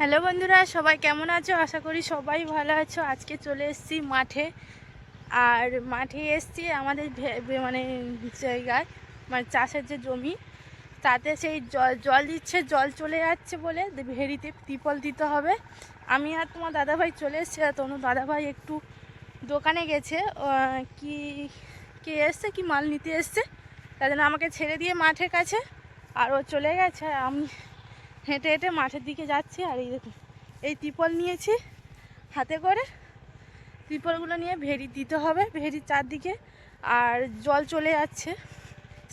Hello বন্ধুরা, সবাই কেমন আছো? আশা করি সবাই ভালো আছো। আজকে চলে এসেছি মাঠে। আর মাঠে এসেছি আমাদের মানে জায়গায়, মানে চাষের যে জমি, তাতে সেই জল দিচ্ছে, জল চলে যাচ্ছে বলে ভেড়িতে ত্রিপল দিতে হবে। আমি আর তোমার দাদাভাই চলে এসেছি। আর তোমার দাদাভাই একটু দোকানে গেছে, কি কে এসছে, কি মাল নিতে এসছে, তার জন্য আমাকে ছেড়ে দিয়ে মাঠের কাছে আর ও চলে গেছে। আমি হেঁটে হেঁটে মাঠের দিকে যাচ্ছি। আর এই দেখুন, এই ত্রিপল নিয়েছি হাতে করে। ত্রিপলগুলো নিয়ে ভেড়ি দিতে হবে, ভেড়ির চারদিকে। আর জল চলে যাচ্ছে,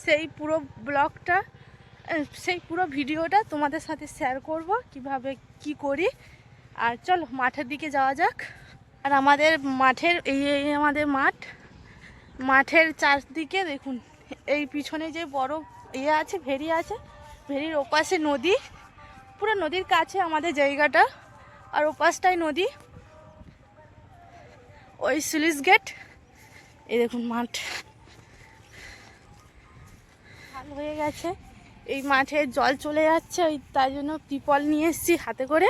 সেই পুরো ব্লগটা, সেই পুরো ভিডিওটা তোমাদের সাথে শেয়ার করব কিভাবে কি করি। আর চলো মাঠের দিকে যাওয়া যাক। আর আমাদের মাঠের এই আমাদের মাঠের চারদিকে দেখুন, এই পিছনে যে বড় আছে, ভেড়ি আছে, ভেড়ির ওপাশে নদী, পুরো নদীর কাছে আমাদের জায়গাটা। আর ওপাশটাই নদী, ওই স্লুইস গেট। এই দেখুন মাঠ ভালো হয়ে গেছে, এই মাঠে জল চলে যাচ্ছে, ওই তার জন্য ত্রিপল নিয়ে এসেছি হাতে করে।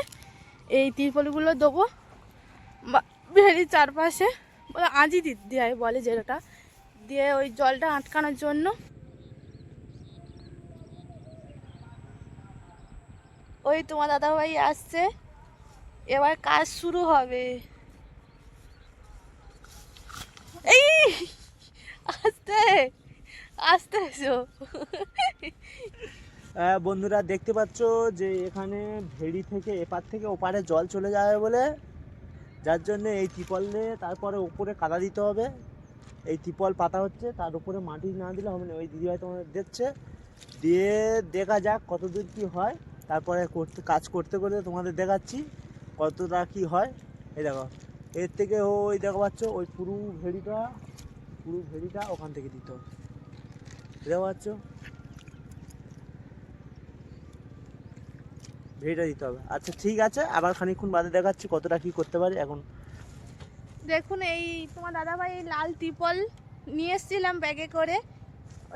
এই ত্রিপলগুলো দেবো ভেড়ির চারপাশে, আঁজি দেয় বলে যেটা, দিয়ে ওই জলটা আটকানোর জন্য। ওই তোমার দাদাভাই আসছে, এবার কাজ শুরু হবে। এই আস্তে আস্তে এসো। বন্ধুরা দেখতে পাচ্ছ যে এখানে ভেড়ি থেকে এপার থেকে ওপারে জল চলে যাবে বলে, যার জন্য এই ত্রিপল দিয়ে তারপরে উপরে কাদা দিতে হবে। এই ত্রিপল পাতা হচ্ছে, তার উপরে মাটি না দিলে হবে না। ওই দিদিভাই তোমাদের দিচ্ছে, দিয়ে দেখা যাক কতদূর কি হয়। তারপরে কাজ করতে করতে তোমাদের দেখাচ্ছি কতটা কি হয়। এই দেখো, এর থেকে ওই দেখো পাচ্ছ, ওই পুরো ভেড়িটা ওখান থেকে দিতে হবে, দেখতে পাচ্ছ, ভেড়িটা দিতে হবে। আচ্ছা ঠিক আছে, আবার খানিকক্ষণ বাদে দেখাচ্ছি কতটা কি করতে পারি। এখন দেখুন, এই তোমার দাদাভাই এই লাল ত্রিপল নিয়ে এসেছিলাম ব্যাগে করে।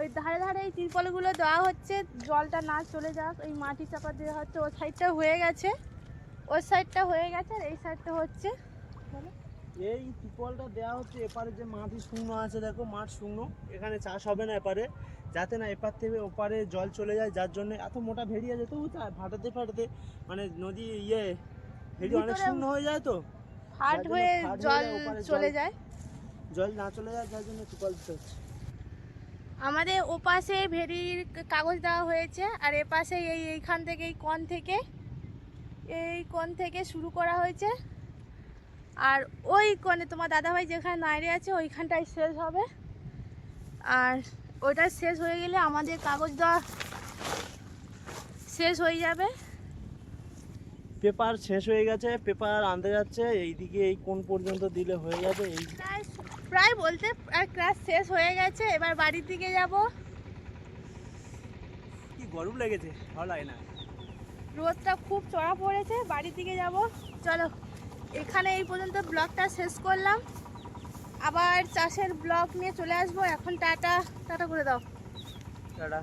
ওই ধারে ধারে এই ত্রিপলগুলো দেওয়া হচ্ছে, জলটা না চলে যাক, এই মাটি চাপা দেওয়া হচ্ছে। ওই সাইডটা হয়ে গেছে, ওই সাইডটা হয়ে গেছে, আর এই সাইডটা হচ্ছে। এই ত্রিপলটা দেওয়া হচ্ছে এপারে যে মাটি শূন্য আছে, দেখো মাঠ শূন্য, এখানে চাষ হবে না এপারে, যাতে না এপার থেকে ওপারে জল চলে যায়। যার জন্য এত মোটা ভেড়ি আছে, তবু ফাটাতে ফাটাতে মানে নদী ভেড়ি অনেক শূন্য হয়ে যায়, তো হাট হয়ে জল চলে যায়, জল না চলে যায়, যার জন্য ত্রিপল দিতে হচ্ছে। আমাদের ওপাশে ভেড়ির কাগজ দেওয়া হয়েছে, আর এপাশে এইখান থেকে এই কোণ থেকে শুরু করা হয়েছে। আর ওই কোণে তোমার দাদাভাই যেখানে দাঁড়িয়ে আছে ওইখানটায় শেষ হবে। আর ওইটা শেষ হয়ে গেলে আমাদের কাগজ দেওয়া শেষ হয়ে যাবে। পেপার শেষ হয়ে গেছে, পেপার আনতে যাচ্ছে, এইদিকে এই কোণ পর্যন্ত দিলে হয়ে যাবে। এই প্রায় বলতে আর ক্লাস শেষ হয়ে গেছে, এবার বাড়ির দিকে যাব। কি গরম লেগেছে, ভালো লাগে না, রোদটা খুব চড়া পড়েছে, বাড়ির দিকে যাব। চলো, এখানে এই পর্যন্ত ব্লগটা শেষ করলাম, আবার চাষের ব্লগ নিয়ে চলে আসবো। এখন টাটা টাটা করে দাও। টাটা।